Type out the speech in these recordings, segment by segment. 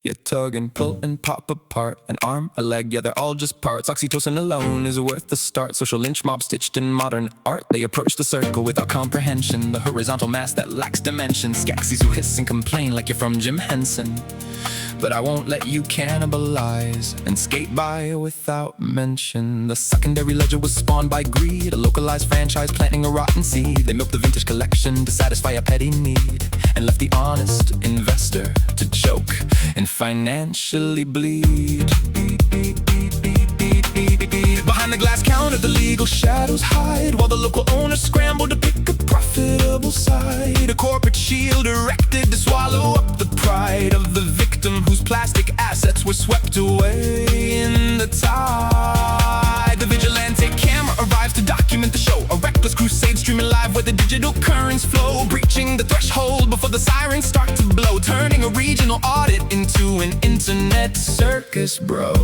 You tug and pull and pop apart an arm, a leg, yeah, they're all just parts. Oxytocin alone is worth the start. Social lynch mob stitched in modern art. They approach the circle without comprehension, the horizontal mass that lacks dimension. Skeksis who hiss and complain like you're from Jim Henson. But I won't let you cannibalize and skate by without mention. The secondary ledger was spawned by greed, a localized franchise planting a rotten seed. They milked the vintage collection to satisfy a petty need, and left the honest investor to choke and financially bleed. Behind the glass counter, the legal shadows hide, while the local owners scramble to pick a profitable side. A corporate shield erected to swallow up the pride of the victim, whose plastic assets were swept away in the tide. The vigilante camera arrives to document the show, a reckless crusade streaming live where the digital currents flow, breaching the threshold before the sirens start to blow, turning a regional audit into an internet circus, bro.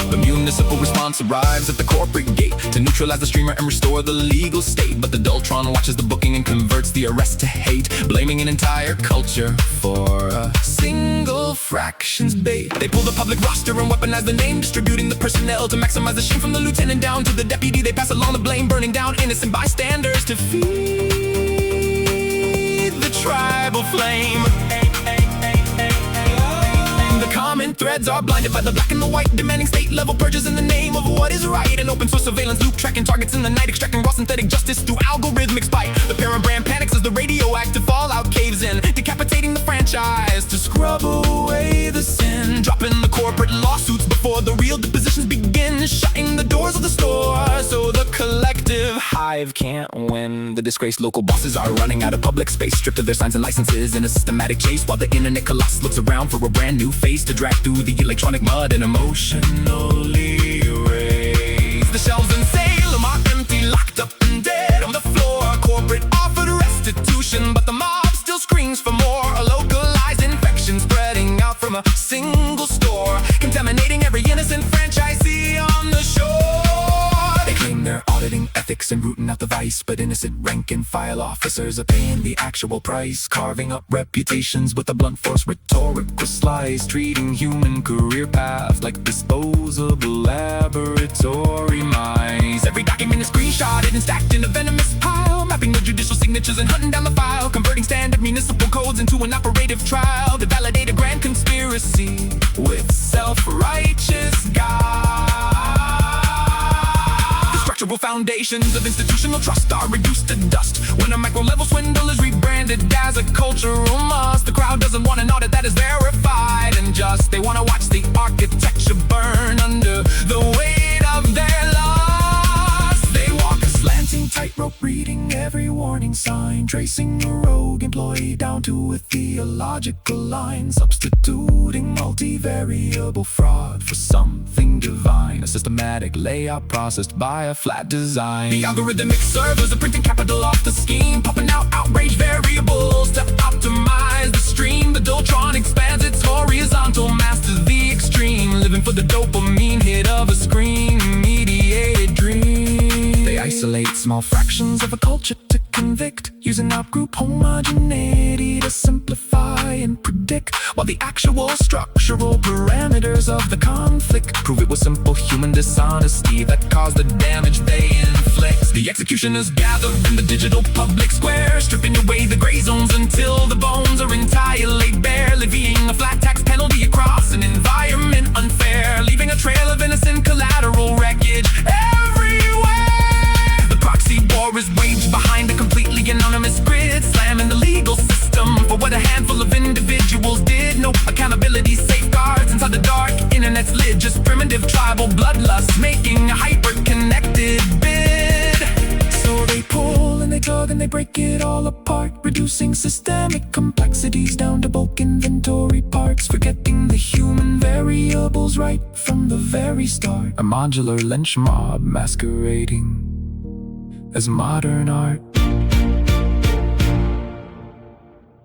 The municipal response arrives at the corporate gate to neutralize the streamer and restore the legal state. But the Dultron watches the booking and converts the arrest to hate, blaming an entire culture for a single fraction's bait. They pull the public roster and weaponize the name, distributing the personnel to maximize the shame. From the lieutenant down to the deputy, they pass along the blame, burning down innocent bystanders to feed the tribal flame. The comment threads are blinded by the black and the white, demanding state-level purges in the name of what is right. An open-source surveillance loop, tracking targets in the night, extracting raw synthetic justice through algorithmic spite. The parent brand panics as the radioactive fallout caves in, decapitating the franchise to scrub away the sin, dropping the corporate lawsuits before the real depositions begin, shutting the doors of the store so the collective hive can't win. The disgraced local bosses are running out of public space, stripped of their signs and licenses in a systematic chase, while the internet colossus looks around for a brand new face to drag through the electronic mud and emotionally erase. The shelves in Salem are empty, locked up and dead on the floor. Corporate offered restitution, but the mob still screams for more. A localized infection spreading out from a single store, contaminating every innocent franchisee on the shore. They claim they're auditing ethics and rooting out the vice, but innocent rank-and-file officers are paying the actual price, carving up reputations with a blunt force rhetorical slice, treating human career paths like disposable laboratory mice. Every document is screenshotted and stacked in a venomous pile, mapping the judicial signatures and hunting down the file, converting standard municipal codes into an operative trial to validate a grand conspiracy with self-righteous guile. Structural foundations of institutional trust are reduced to dust when a micro-level swindle is rebranded as a cultural must. The crowd doesn't want an audit that is verified and just. They want to watch the architecture burn under the weight of their loss. They walk a slanting tightrope, reading every warning sign, tracing a rogue employee down to a theological line, substituting multivariable fraud for something divine. A systematic layout processed by a flat design. The algorithmic servers are printing capital off the scheme, popping out outrage variables to optimize the stream. The Dultron expands its horizontal mass to the extreme, living for the dopamine hit of a screen-mediated dream. They isolate small fractions of a culture to convict, using outgroup homogeneity to simplify and predict, while the actual structural parameters of the conflict prove it was simple human dishonesty that caused the damage they inflict. The executioners gather in the digital public square, stripping away the gray zones until the bones are entirely bare, levying a flat tax penalty across an environment unfair, leaving a trail of innocent collateral wreckage everywhere. The proxy war is waged behind a completely anonymous grid, slamming the legal system for what a handful of individuals did. No accountability safeguards inside the dark internet's lid, just primitive tribal bloodlust making a hyper-connected bid. So they pull and they tug and they break it all apart, reducing systemic complexities down to bulk inventory parts, forgetting the human variables right from the very start. A modular lynch mob masquerading as modern art.